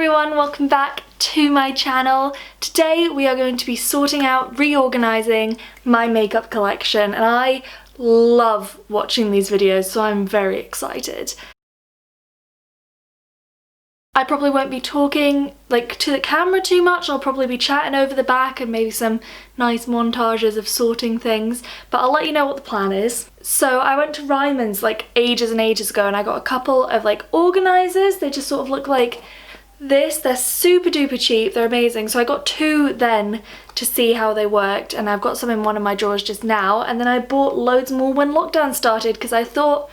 everyone, welcome back to my channel. Today we are going to be sorting out, reorganizing my makeup collection, and I love watching these videos, so I'm very excited. I probably won't be talking to the camera too much. I'll probably be chatting over the back and maybe some nice montages of sorting things, but I'll let you know what the plan is. So I went to Ryman's ages and ages ago and I got a couple of organizers. They just sort of look like this. They're super duper cheap, they're amazing. So I got two then to see how they worked, and I've got some in one of my drawers just now, and then I bought loads more when lockdown started because I thought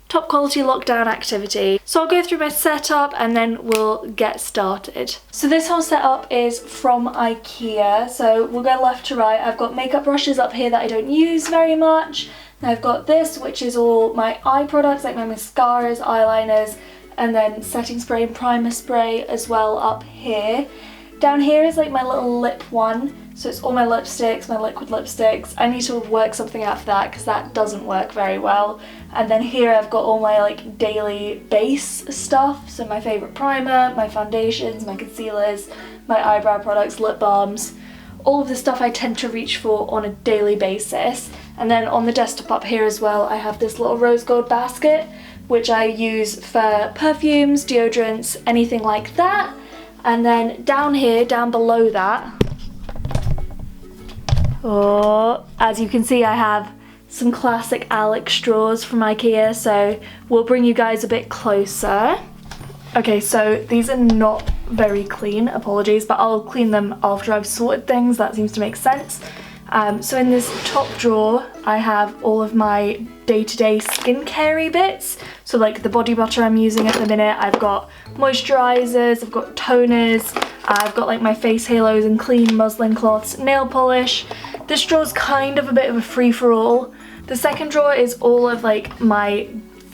top quality lockdown activity. So I'll go through my setup and then we'll get started. So this whole setup is from IKEA, so we'll go left to right. I've got makeup brushes up here that I don't use very much. And I've got this, which is all my eye products, like my mascaras, eyeliners, and then setting spray and primer spray as well up here. Down here is my little lip one, so it's all my lipsticks, my liquid lipsticks. I need to work something out for that because that doesn't work very well. And then here I've got all my daily base stuff, so my favourite primer, my foundations, my concealers, my eyebrow products, lip balms. All of the stuff I tend to reach for on a daily basis. And then on the desktop up here as well, I have this little rose gold basket, which I use for perfumes, deodorants, anything like that. And then down here, down below that, as you can see, I have some classic Alex straws from IKEA, so we'll bring you guys a bit closer. Okay, so these are not very clean, apologies, but I'll clean them after I've sorted things. That seems to make sense. So in this top drawer, I have all of my day-to-day skincare-y bits. So the body butter I'm using at the minute, I've got moisturizers, I've got toners, I've got my face halos and clean muslin cloths, nail polish. This drawer's kind of a bit of a free-for-all. The second drawer is all of my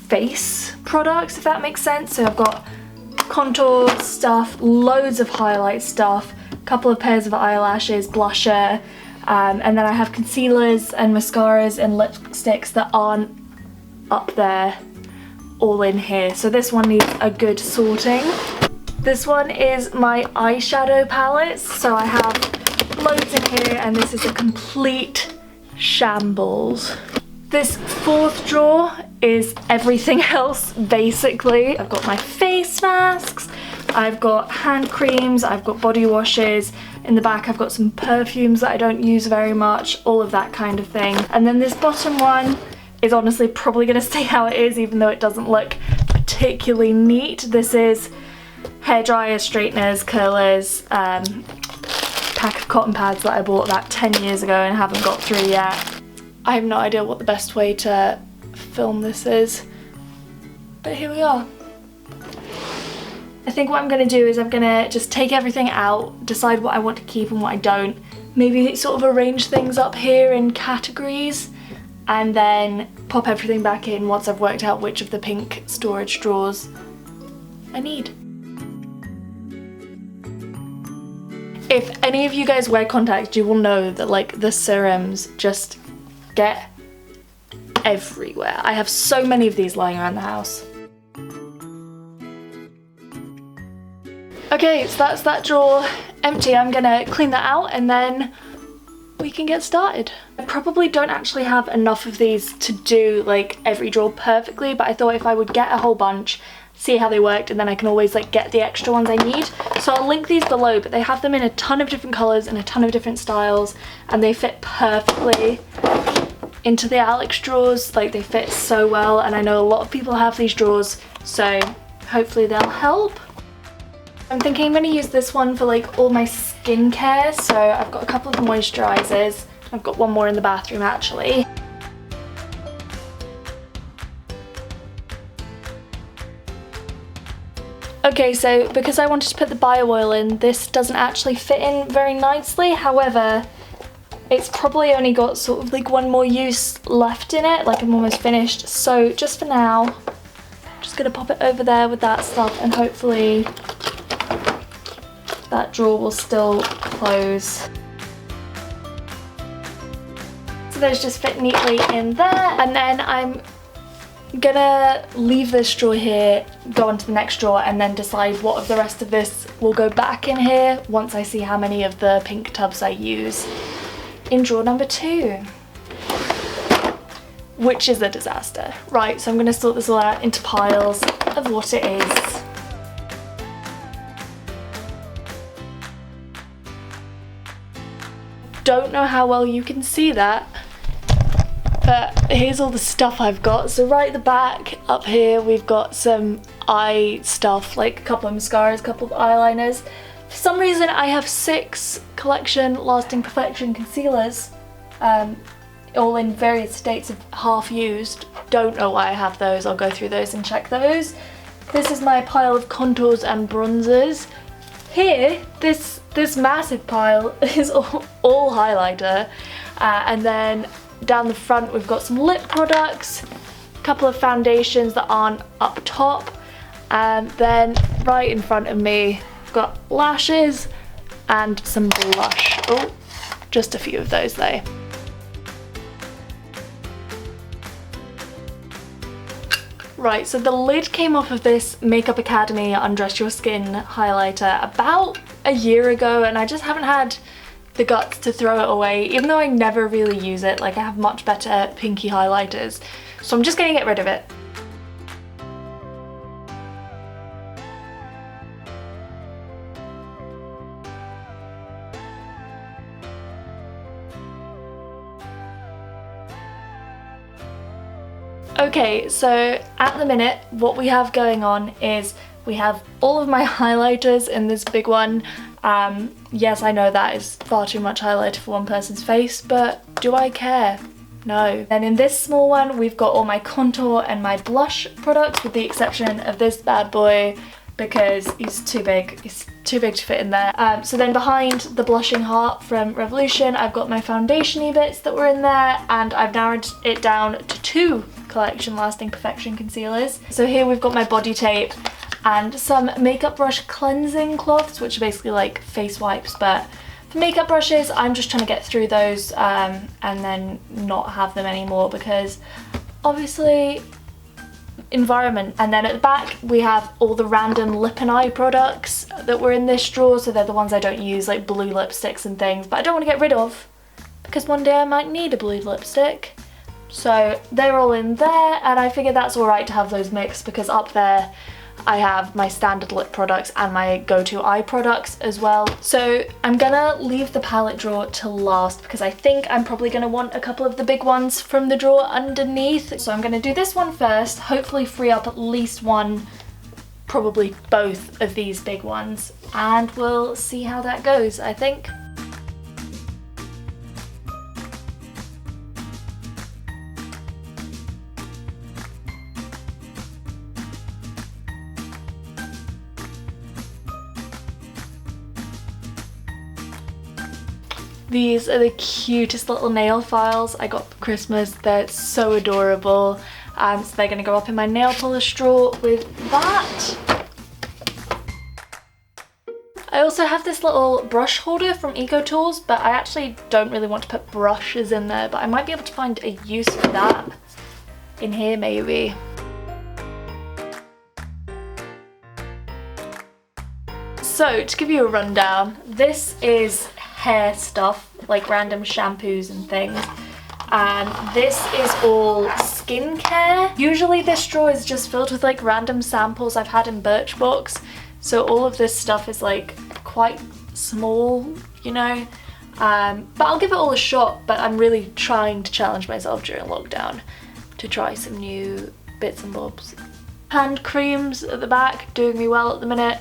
face products, if that makes sense. So I've got contour stuff, loads of highlight stuff, a couple of pairs of eyelashes, blusher, and then I have concealers and mascaras and lipsticks that aren't up there, all in here. So this one needs a good sorting. This one is my eyeshadow palettes, so I have loads in here, and this is a complete shambles. This fourth drawer is everything else, basically. I've got my face masks, I've got hand creams, I've got body washes. In the back I've got some perfumes that I don't use very much, all of that kind of thing. And then this bottom one is honestly probably going to stay how it is, even though it doesn't look particularly neat. This is hair dryers, straighteners, curlers, pack of cotton pads that I bought about 10 years ago and haven't got through yet. I have no idea what the best way to film this is, but here we are. I think what I'm going to do is I'm going to just take everything out, decide what I want to keep and what I don't, maybe sort of arrange things up here in categories, and then pop everything back in once I've worked out which of the pink storage drawers I need. If any of you guys wear contacts, you will know that the serums just get everywhere. I have so many of these lying around the house. Okay, so that's that drawer empty. I'm gonna clean that out and then we can get started. I probably don't actually have enough of these to do every drawer perfectly, but I thought if I would get a whole bunch, see how they worked, and then I can always get the extra ones I need. So I'll link these below, but they have them in a ton of different colours and a ton of different styles, and they fit perfectly into the Alex drawers. They fit so well, and I know a lot of people have these drawers, so hopefully they'll help. I'm thinking I'm going to use this one for all my skincare, so I've got a couple of moisturizers. I've got one more in the bathroom actually. Okay, so because I wanted to put the bio oil in, this doesn't actually fit in very nicely. However, it's probably only got sort of one more use left in it, I'm almost finished. So just for now, I'm just gonna pop it over there with that stuff, and hopefully that drawer will still close. So those just fit neatly in there, and then I'm gonna leave this drawer here, go on to the next drawer, and then decide what of the rest of this will go back in here once I see how many of the pink tubs I use in drawer number 2, which is a disaster. Right, so I'm gonna sort this all out into piles of what it is. Don't know how well you can see that, but here's all the stuff I've got. So right at the back up here we've got some eye stuff, like a couple of mascaras, a couple of eyeliners. For some reason I have 6 Collection Lasting Perfection concealers, all in various states of half used. Don't know why I have those. I'll go through those and check those. This is my pile of contours and bronzers. Here, this massive pile is all highlighter, and then down the front we've got some lip products, a couple of foundations that aren't up top, and then right in front of me I've got lashes and some blush. Oh, just a few of those though. Right, so the lid came off of this Makeup Academy Undress Your Skin highlighter about a year ago, and I just haven't had the guts to throw it away, even though I never really use it. Like, I have much better pinky highlighters, so I'm just gonna get rid of it. Okay, so at the minute what we have going on is we have all of my highlighters in this big one. Yes, I know that is far too much highlighter for one person's face, but do I care? No. And in this small one we've got all my contour and my blush products, with the exception of this bad boy because he's too big. He's too big to fit in there. So then behind the blushing heart from Revolution I've got my foundation-y bits that were in there, and I've narrowed it down to 2 Collection Lasting Perfection concealers. So here we've got my body tape and some makeup brush cleansing cloths, which are basically like face wipes, but for makeup brushes I'm just trying to get through those and then not have them anymore, because obviously environment. And then at the back we have all the random lip and eye products that were in this drawer, so they're the ones I don't use, like blue lipsticks and things, but I don't want to get rid of because one day I might need a blue lipstick. So they're all in there, and I figured that's alright to have those mixed, because up there I have my standard lip products and my go-to eye products as well. So I'm gonna leave the palette drawer to last, because I think I'm probably gonna want a couple of the big ones from the drawer underneath. So I'm gonna do this one first, hopefully free up at least one, probably both of these big ones, and we'll see how that goes, I think. These are the cutest little nail files I got for Christmas. They're so adorable. So they're going to go up in my nail polish drawer with that. I also have this little brush holder from Eco Tools, but I actually don't really want to put brushes in there, but I might be able to find a use for that in here maybe. So to give you a rundown, this is hair stuff, like random shampoos and things, and this is all skincare. Usually this drawer is just filled with like random samples I've had in Birchbox, so all of this stuff is like quite small, you know, but I'll give it all a shot. But I'm really trying to challenge myself during lockdown to try some new bits and bobs. Hand creams at the back, doing me well at the minute.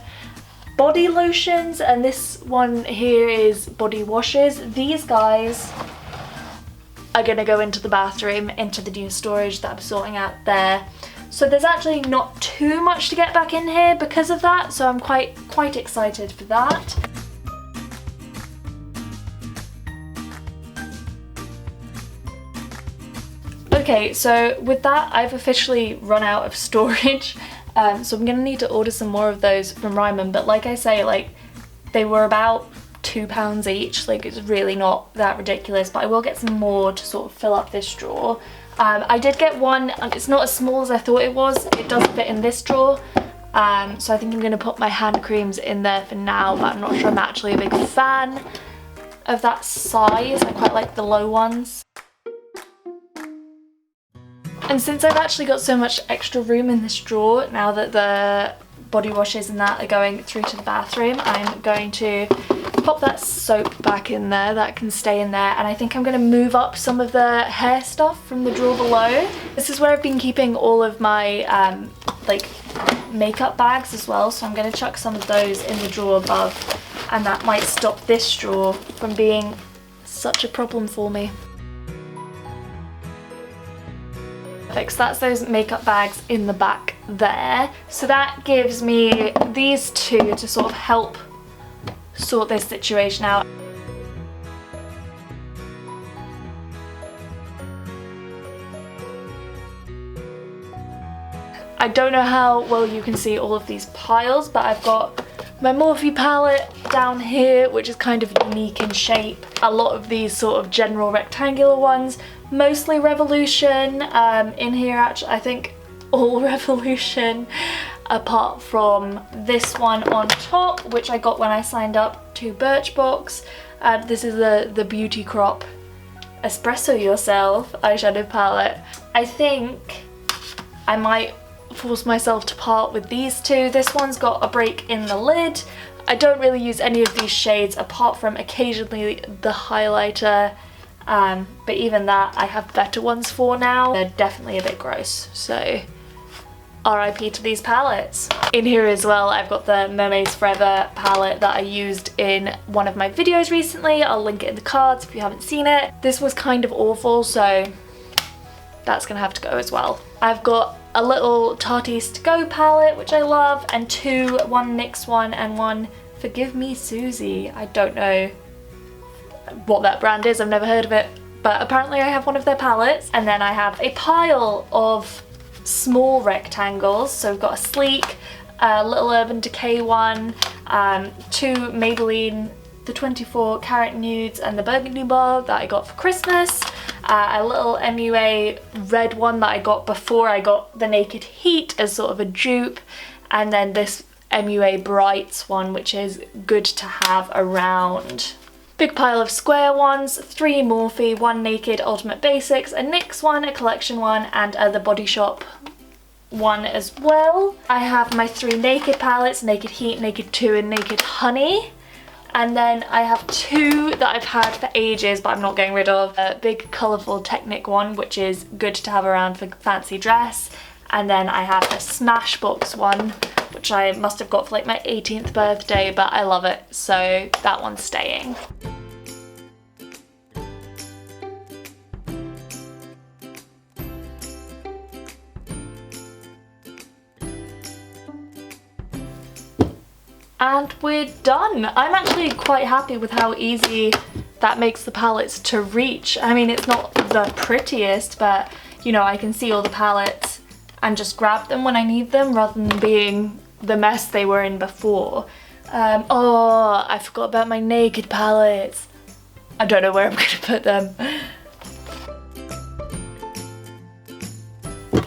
Body lotions, and this one here is body washes. These guys are gonna go into the bathroom, into the new storage that I'm sorting out there. So there's actually not too much to get back in here because of that, so I'm quite excited for that. Okay, so with that I've officially run out of storage. So I'm gonna need to order some more of those from Ryman, but like I say, like they were about £2 each, like it's really not that ridiculous, but I will get some more to sort of fill up this drawer. I did get one, it's not as small as I thought it was. It does fit in this drawer. So I think I'm going to put my hand creams in there for now, but I'm not sure I'm actually a big fan of that size. I quite like the low ones. And since I've actually got so much extra room in this drawer, now that the body washes and that are going through to the bathroom, I'm going to pop that soap back in there. That can stay in there, and I think I'm going to move up some of the hair stuff from the drawer below. This is where I've been keeping all of my like makeup bags as well, so I'm going to chuck some of those in the drawer above, and that might stop this drawer from being such a problem for me. So that's those makeup bags in the back there. So that gives me these two to sort of help sort this situation out. I don't know how well you can see all of these piles, but I've got my Morphe palette down here, which is kind of unique in shape. A lot of these sort of general rectangular ones, mostly Revolution. In here, actually, I think all Revolution, apart from this one on top, which I got when I signed up to Birchbox. This is the Beauty Crop Espresso Yourself eyeshadow palette. I think I might force myself to part with these two. This one's got a break in the lid. I don't really use any of these shades apart from occasionally the highlighter, but even that I have better ones for now. They're definitely a bit gross, so RIP to these palettes. In here as well, I've got the Mermaids Forever palette that I used in one of my videos recently. I'll link it in the cards if you haven't seen it. This was kind of awful, so that's gonna have to go as well. I've got a little Tarte's To Go palette, which I love, and one NYX one and one Forgive Me Susie. I don't know what that brand is, I've never heard of it, but apparently I have one of their palettes. And then I have a pile of small rectangles. So we've got a Sleek, a little Urban Decay one, two Maybelline, the 24 Karat Nudes and the Burgundy Bar that I got for Christmas, a little MUA red one that I got before I got the Naked Heat as sort of a dupe, and then this MUA Brights one, which is good to have around. Big pile of square ones, 3 Morphe, 1 Naked Ultimate Basics, a NYX one, a collection one, and the Body Shop one as well. I have my 3 Naked palettes, Naked Heat, Naked 2 and Naked Honey. And then I have 2 that I've had for ages but I'm not getting rid of. A big colourful Technic one, which is good to have around for fancy dress. And then I have the Smashbox one, which I must have got for like my 18th birthday, but I love it, so that one's staying. And we're done. I'm actually quite happy with how easy that makes the palettes to reach. I mean, it's not the prettiest, but you know, I can see all the palettes and just grab them when I need them rather than being the mess they were in before. Oh, I forgot about my Naked palettes. I don't know where I'm gonna put them.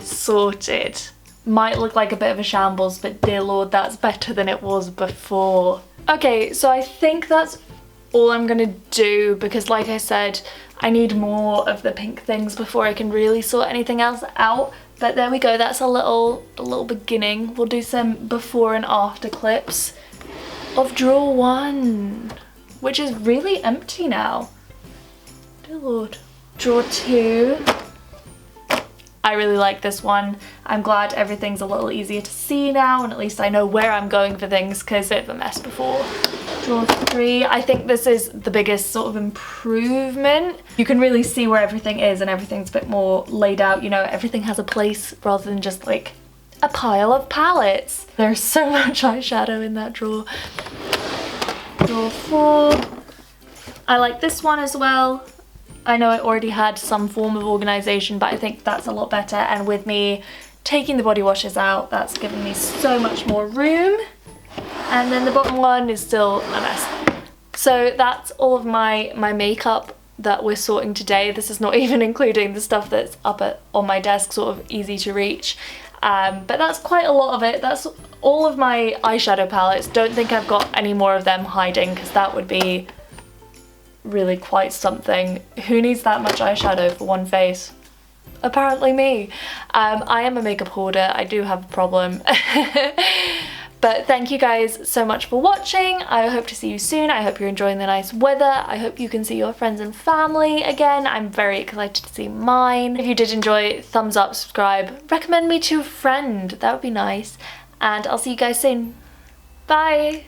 Sorted. Might look like a bit of a shambles, but dear lord, that's better than it was before. Okay, so I think that's all I'm gonna do, because like I said, I need more of the pink things before I can really sort anything else out. But there we go, that's a little beginning. We'll do some before and after clips of drawer 1, which is really empty now. Dear lord. Drawer 2. I really like this one. I'm glad everything's a little easier to see now, and at least I know where I'm going for things, because it's a bit of a mess before. Drawer 3, I think this is the biggest sort of improvement. You can really see where everything is and everything's a bit more laid out, you know, everything has a place rather than just like a pile of palettes. There's so much eyeshadow in that drawer. Drawer 4, I like this one as well. I know I already had some form of organisation, but I think that's a lot better, and with me taking the body washes out, that's given me so much more room. And then the bottom one is still a mess. So that's all of my makeup that we're sorting today. This is not even including the stuff that's on my desk, sort of easy to reach. But that's quite a lot of it. That's all of my eyeshadow palettes. Don't think I've got any more of them hiding, because that would be really quite something. Who needs that much eyeshadow for one face? Apparently me. I am a makeup hoarder. I do have a problem. But thank you guys so much for watching. I hope to see you soon. I hope you're enjoying the nice weather. I hope you can see your friends and family again. I'm very excited to see mine. If you did enjoy, thumbs up, subscribe, recommend me to a friend. That would be nice. And I'll see you guys soon. Bye.